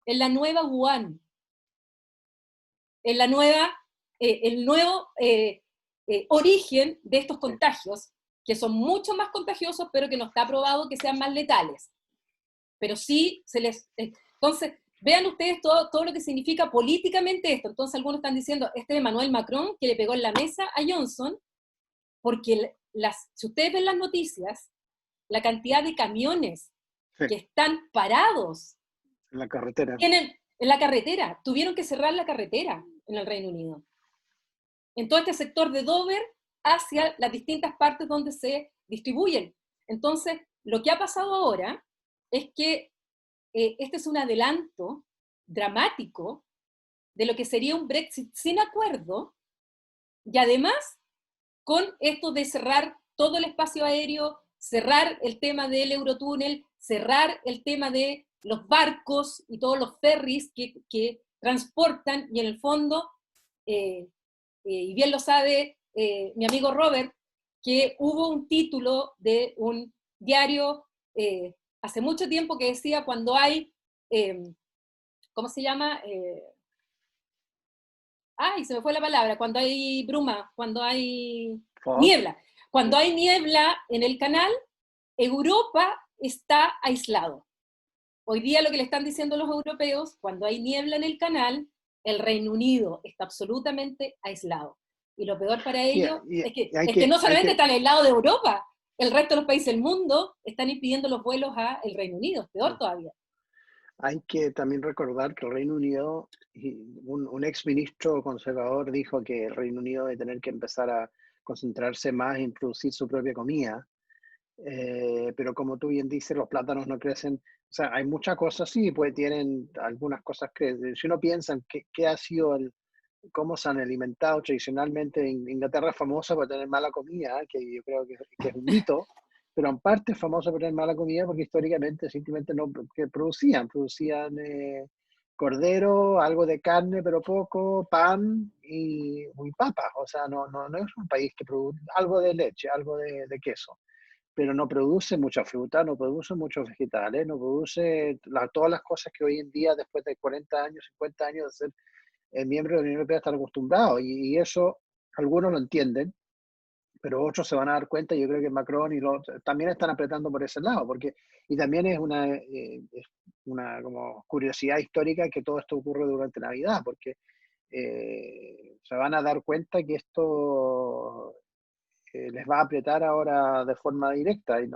en la nueva Wuhan, en la nueva, el nuevo origen de estos contagios, que son mucho más contagiosos, pero que no está probado que sean más letales. Pero sí se les... entonces, vean ustedes todo lo que significa políticamente esto. Entonces algunos están diciendo, este es Emmanuel Macron que le pegó en la mesa a Johnson, porque si ustedes ven las noticias, la cantidad de camiones que están parados en la carretera. En la carretera, tuvieron que cerrar la carretera en el Reino Unido. En todo este sector de Dover hacia las distintas partes donde se distribuyen. Entonces, lo que ha pasado ahora es que este es un adelanto dramático de lo que sería un Brexit sin acuerdo, Y además, con esto de cerrar todo el espacio aéreo, cerrar el tema del Eurotúnel, cerrar el tema de los barcos y todos los ferries que transportan, y en el fondo, y bien lo sabe mi amigo Robert, que hubo un título de un diario hace mucho tiempo que decía cuando hay, ¿cómo se llama? Ay, se me fue la palabra, cuando hay bruma, cuando hay Fog. niebla. Cuando hay niebla en el canal, Europa está aislado. Hoy día lo que le están diciendo los europeos, cuando hay niebla en el canal, el Reino Unido está absolutamente aislado. Y lo peor para ellos es que no solamente están aislados de Europa, el resto de los países del mundo están impidiendo los vuelos al Reino Unido, es peor todavía. Hay que también recordar que el Reino Unido, un ex ministro conservador dijo que el Reino Unido debe tener que empezar a concentrarse más en producir su propia comida. Pero como tú bien dices, los plátanos no crecen. O sea, hay muchas cosas, sí, pues tienen algunas cosas que, si uno piensa en qué ha sido cómo se han alimentado tradicionalmente, Inglaterra es famosa por tener mala comida, que yo creo que es un mito, pero en parte es famosa por tener mala comida porque históricamente simplemente no que producían cordero, algo de carne, pero poco, pan y papas. O sea, no es un país que produce algo de leche, algo de queso, pero no produce mucha fruta, no produce muchos vegetales, no produce todas las cosas que hoy en día, después de 40 años, 50 años de ser miembros de la Unión Europea, están acostumbrados. Y eso algunos lo entienden, pero otros se van a dar cuenta. Yo creo que Macron y los también están apretando por ese lado, y también es una como curiosidad histórica que todo esto ocurre durante Navidad, porque se van a dar cuenta que esto les va a apretar ahora de forma directa. Y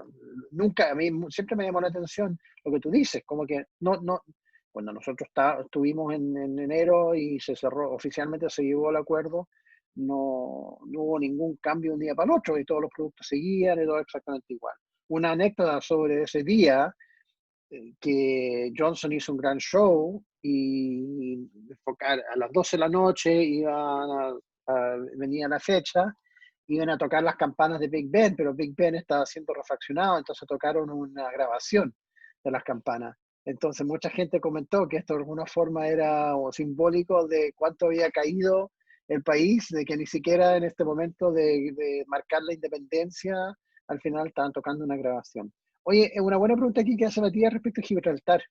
nunca, a mí siempre me llamó la atención lo que tú dices, como que cuando nosotros estuvimos en enero y se cerró, oficialmente se llevó el acuerdo, no hubo ningún cambio de un día para el otro y todos los productos seguían y todo exactamente igual. Una anécdota sobre ese día, que Johnson hizo un gran show y a las 12 de la noche venía la fecha, iban a tocar las campanas de Big Ben, pero Big Ben estaba siendo refaccionado, entonces tocaron una grabación de las campanas. Entonces mucha gente comentó que esto de alguna forma era simbólico de cuánto había caído el país, de que ni siquiera en este momento de marcar la independencia, al final estaban tocando una grabación. Oye, una buena pregunta aquí que hace Matías respecto a Gibraltar.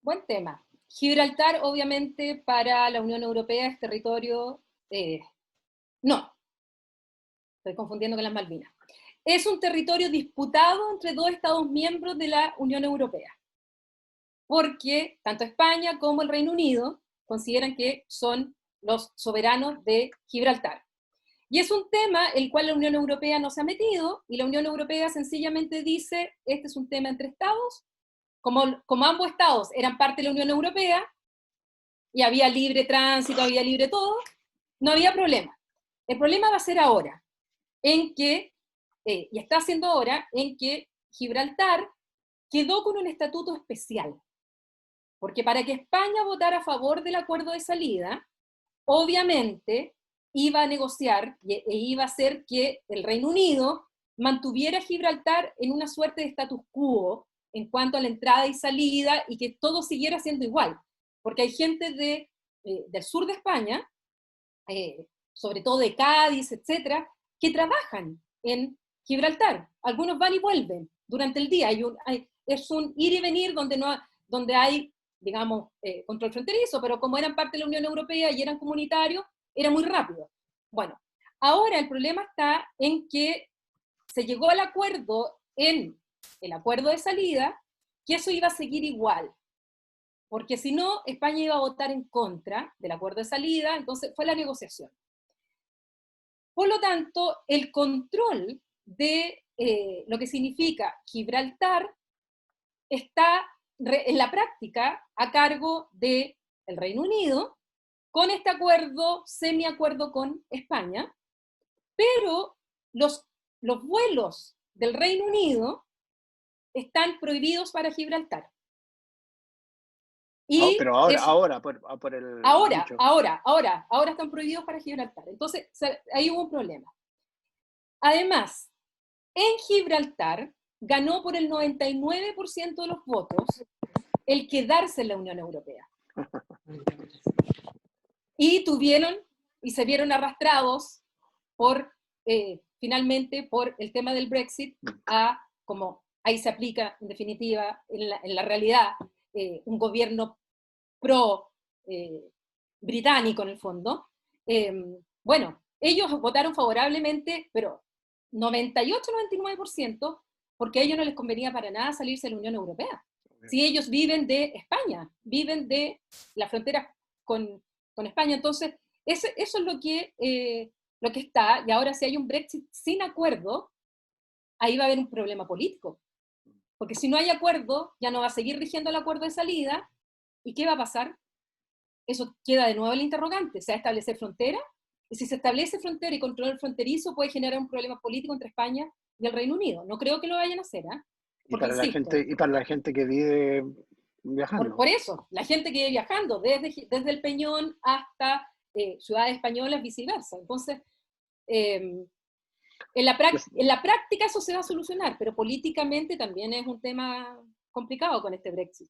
Buen tema. Gibraltar, obviamente, para la Unión Europea es territorio... no, estoy confundiendo con las Malvinas. Es un territorio disputado entre dos Estados miembros de la Unión Europea, porque tanto España como el Reino Unido consideran que son los soberanos de Gibraltar. Y es un tema el cual la Unión Europea no se ha metido, y la Unión Europea sencillamente dice, este es un tema entre Estados, como ambos Estados eran parte de la Unión Europea, y había libre tránsito, había libre todo, no había problema. El problema va a ser ahora, en que, y está haciendo ahora, en que Gibraltar quedó con un estatuto especial. Porque para que España votara a favor del acuerdo de salida, obviamente iba a negociar e iba a hacer que el Reino Unido mantuviera Gibraltar en una suerte de status quo en cuanto a la entrada y salida, y que todo siguiera siendo igual. Porque hay gente del sur de España, sobre todo de Cádiz, etcétera, que trabajan en Gibraltar. Algunos van y vuelven durante el día. Es un ir y venir donde hay, digamos, control fronterizo, pero como eran parte de la Unión Europea y eran comunitarios, era muy rápido. Bueno, ahora el problema está en que se llegó al acuerdo, en el acuerdo de salida, que eso iba a seguir igual, porque si no, España iba a votar en contra del acuerdo de salida, entonces fue la negociación. Por lo tanto, el control de lo que significa Gibraltar está en la práctica a cargo del Reino Unido, con este acuerdo, semiacuerdo con España, pero los vuelos del Reino Unido están prohibidos para Gibraltar. Y pero ahora, por el dicho. ahora están prohibidos para Gibraltar. Entonces, ahí hubo un problema. Además, en Gibraltar ganó por el 99% de los votos el quedarse en la Unión Europea. Y se vieron arrastrados finalmente por el tema del Brexit como ahí se aplica en definitiva en la realidad un gobierno pro británico en el fondo. Bueno, ellos votaron favorablemente, pero 98-99%, porque a ellos no les convenía para nada salirse de la Unión Europea. Si ellos viven de España, viven de la frontera con España, entonces eso es lo que está, y ahora si hay un Brexit sin acuerdo, ahí va a haber un problema político, porque si no hay acuerdo, ya no va a seguir rigiendo el acuerdo de salida, ¿y qué va a pasar? Eso queda de nuevo el interrogante, ¿se va a establecer frontera? Y si se establece frontera y control fronterizo puede generar un problema político entre España y el Reino Unido. No creo que lo vayan a hacer, ¿eh? Porque, y para la gente que vive viajando. Por eso, la gente que vive viajando, desde el Peñón hasta ciudades españolas, viceversa. Entonces, en la práctica eso se va a solucionar, pero políticamente también es un tema complicado con este Brexit.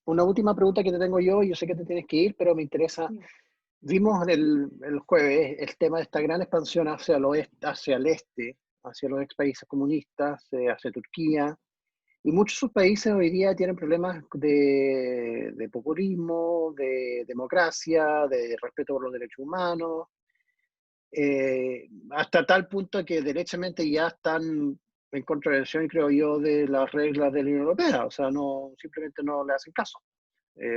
Una última pregunta que te tengo yo sé que te tienes que ir, pero me interesa. Vimos el jueves el tema de esta gran expansión hacia el oeste, hacia el este, hacia los ex países comunistas, hacia Turquía, y muchos de sus países hoy día tienen problemas de populismo, de democracia, de respeto por los derechos humanos, hasta tal punto que derechamente ya están en contravención, creo yo, de las reglas de la Unión Europea, o sea, simplemente no le hacen caso.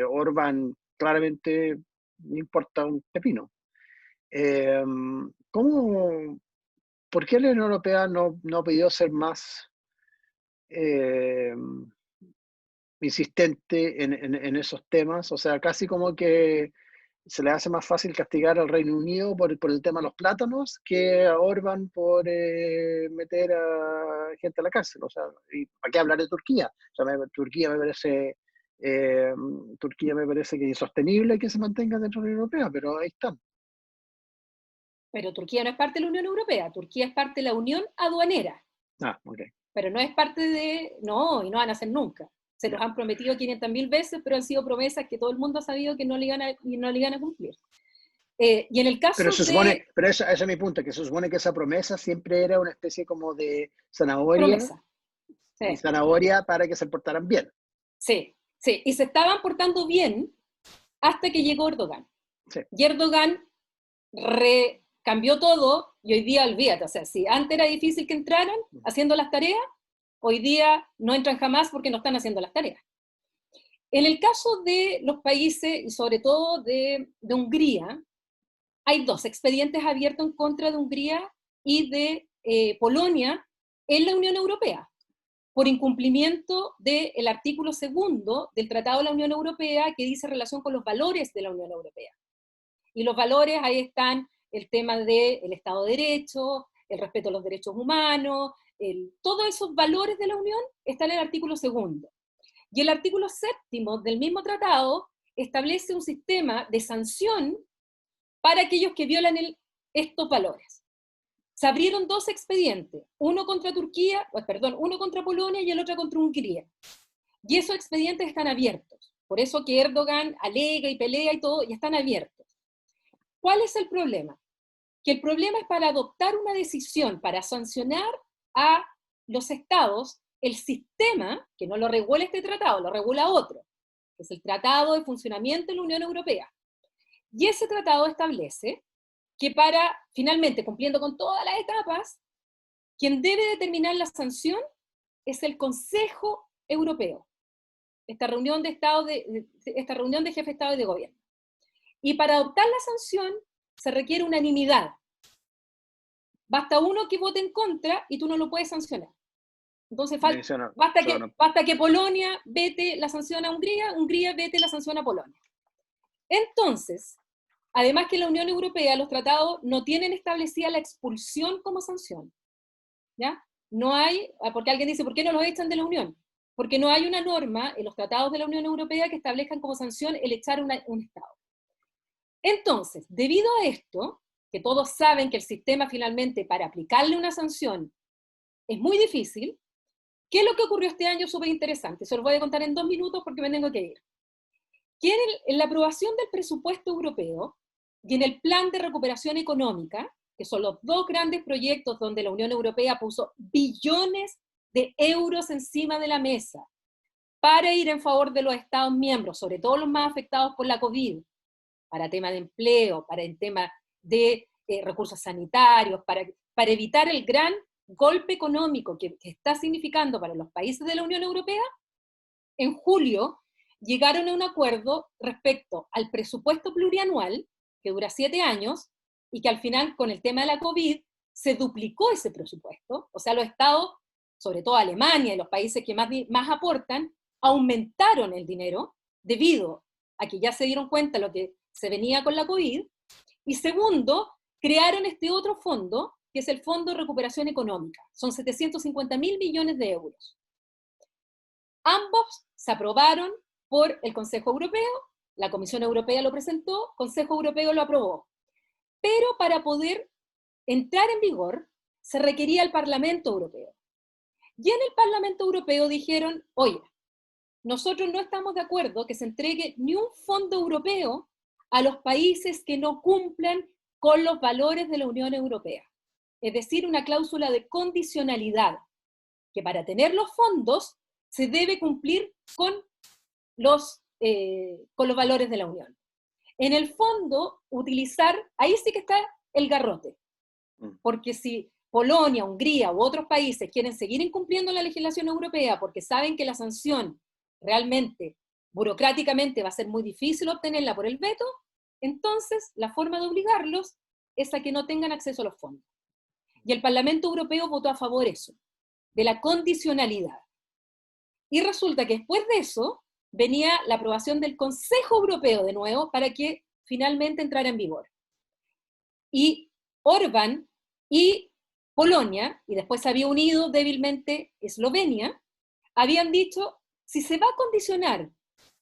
Orbán claramente no importa un pepino. ¿Por qué la Unión Europea no ha podido ser más insistente en esos temas? O sea, casi como que se le hace más fácil castigar al Reino Unido por el tema de los plátanos que a Orbán por meter a gente a la cárcel. O sea, ¿y para qué hablar de Turquía? O sea, Turquía me parece que es insostenible que se mantenga dentro de la Unión Europea, pero ahí están. Pero Turquía no es parte de la Unión Europea, Turquía es parte de la Unión Aduanera. Ok. Pero no es parte no, y no van a ser nunca. Se los han prometido 500.000 veces, pero han sido promesas que todo el mundo ha sabido que no le iban a cumplir. Y en el caso pero ese es mi punto, que se supone que esa promesa siempre era una especie como de zanahoria, sí. Y zanahoria para que se portaran bien. Sí, y se estaban portando bien hasta que llegó Erdogan. Sí. Y Erdogan cambió todo, y hoy día olvídate, o sea, si antes era difícil que entraran haciendo las tareas, hoy día no entran jamás porque no están haciendo las tareas. En el caso de los países, y sobre todo de Hungría, hay 2 expedientes abiertos en contra de Hungría y de Polonia en la Unión Europea, por incumplimiento del artículo 2 del Tratado de la Unión Europea que dice relación con los valores de la Unión Europea. Y los valores, ahí están el tema del Estado de Derecho, el respeto a los derechos humanos, todos esos valores de la Unión están en el artículo 2. Y el artículo 7 del mismo tratado establece un sistema de sanción para aquellos que violan estos valores. Se abrieron 2 expedientes, uno contra Polonia y el otro contra Hungría. Y esos expedientes están abiertos. Por eso que Erdogan alega y pelea y todo, y están abiertos. ¿Cuál es el problema? Que el problema es para adoptar una decisión, para sancionar a los estados, el sistema, que no lo regula este tratado, lo regula otro, que es el Tratado de Funcionamiento de la Unión Europea. Y ese tratado establece que finalmente, cumpliendo con todas las etapas, quien debe determinar la sanción es el Consejo Europeo, esta reunión de jefes de Estado y de Gobierno. Y para adoptar la sanción se requiere unanimidad. Basta uno que vote en contra y tú no lo puedes sancionar. Entonces basta que Polonia vete la sanción a Hungría, Hungría vete la sanción a Polonia. Entonces, además que la Unión Europea, los tratados no tienen establecida la expulsión como sanción. ¿Ya? No hay, porque alguien dice, ¿por qué no los echan de la Unión? porque no hay una norma en los tratados de la Unión Europea que establezcan como sanción el echar un Estado. Entonces, debido a esto, que todos saben que el sistema finalmente para aplicarle una sanción es muy difícil, ¿qué es lo que ocurrió este año? Súper interesante, se lo voy a contar en 2 minutos porque me tengo que ir. Que en la aprobación del presupuesto europeo y en el plan de recuperación económica, que son los 2 grandes proyectos donde la Unión Europea puso billones de euros encima de la mesa para ir en favor de los Estados miembros, sobre todo los más afectados por la COVID, para tema de empleo, para el tema de recursos sanitarios, para evitar el gran golpe económico que está significando para los países de la Unión Europea, en julio llegaron a un acuerdo respecto al presupuesto plurianual, que dura 7 años, y que al final, con el tema de la COVID, se duplicó ese presupuesto. O sea, los estados, sobre todo Alemania y los países que más aportan, aumentaron el dinero debido a que ya se dieron cuenta de lo que se venía con la COVID. Y segundo, crearon este otro fondo, que es el Fondo de Recuperación Económica. Son 750.000 millones de euros. Ambos se aprobaron por el Consejo Europeo, la Comisión Europea lo presentó, el Consejo Europeo lo aprobó. Pero para poder entrar en vigor, se requería el Parlamento Europeo. Y en el Parlamento Europeo dijeron, oye, nosotros no estamos de acuerdo que se entregue ni un fondo europeo a los países que no cumplan con los valores de la Unión Europea. Es decir, una cláusula de condicionalidad, que para tener los fondos se debe cumplir con los valores de la Unión. En el fondo, utilizar, ahí sí que está el garrote, porque si Polonia, Hungría u otros países quieren seguir incumpliendo la legislación europea porque saben que la sanción realmente, burocráticamente, va a ser muy difícil obtenerla por el veto, entonces la forma de obligarlos es a que no tengan acceso a los fondos. Y el Parlamento Europeo votó a favor de eso, de la condicionalidad. Y resulta que después de eso venía la aprobación del Consejo Europeo de nuevo para que finalmente entrara en vigor. Y Orbán y Polonia, y después se había unido débilmente Eslovenia, habían dicho, si se va a condicionar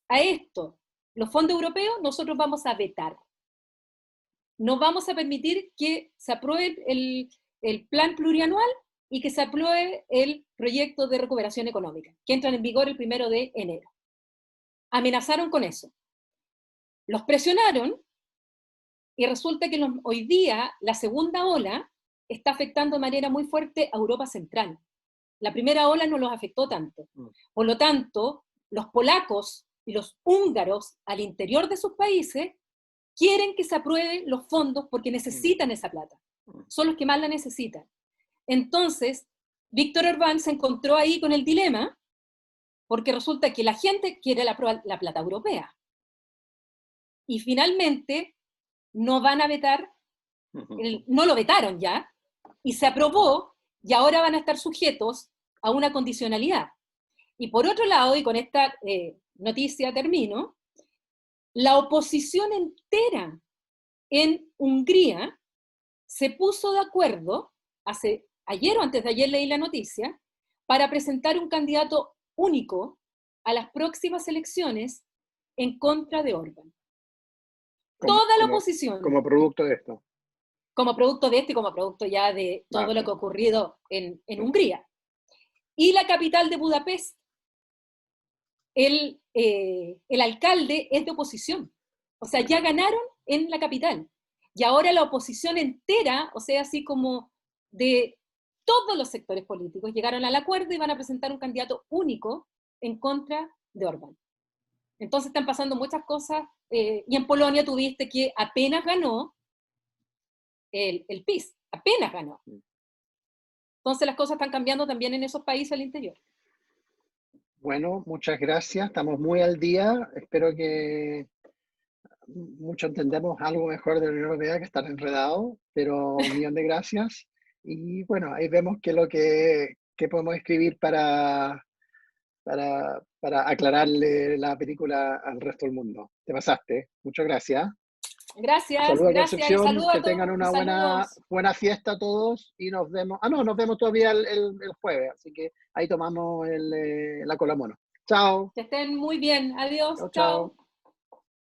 a esto los fondos europeos, nosotros vamos a vetar. No vamos a permitir que se apruebe el plan plurianual y que se apruebe el proyecto de recuperación económica, que entra en vigor el 1 de enero. Amenazaron con eso. Los presionaron y resulta que hoy día la segunda ola está afectando de manera muy fuerte a Europa Central. La primera ola no los afectó tanto. Por lo tanto, los polacos y los húngaros al interior de sus países quieren que se aprueben los fondos porque necesitan esa plata. Son los que más la necesitan. Entonces, Víctor Orbán se encontró ahí con el dilema porque resulta que la gente quiere la plata europea. Y finalmente no van a vetar, no lo vetaron ya, y se aprobó, y ahora van a estar sujetos a una condicionalidad. Y por otro lado, y con esta noticia termino, la oposición entera en Hungría se puso de acuerdo, ayer o antes de ayer leí la noticia, para presentar un candidato único a las próximas elecciones en contra de Orbán. Toda la oposición. Como producto de esto. Como producto de esto y como producto ya de todo lo que ha ocurrido en Hungría. Y la capital de Budapest, el alcalde es de oposición. O sea, ya ganaron en la capital. Y ahora la oposición entera, o sea, así como de todos los sectores políticos, llegaron al acuerdo y van a presentar un candidato único en contra de Orbán. Entonces están pasando muchas cosas, y en Polonia tuviste que apenas ganó el PiS, apenas ganó. Entonces las cosas están cambiando también en esos países al interior. Bueno, muchas gracias, estamos muy al día, espero que mucho entendemos algo mejor de la Unión Europea que estar enredado, pero un millón de gracias. Y bueno, ahí vemos qué es lo que podemos escribir para aclararle la película al resto del mundo. Te pasaste. Muchas gracias. Gracias, Saludos a gracias y Concepción, saludos que a todos. tengan una Saludos. buena fiesta a todos y nos vemos. Ah, no, nos vemos todavía el jueves, así que ahí tomamos la cola mono. Chao. Que estén muy bien. Adiós. Chao, chao. Chao.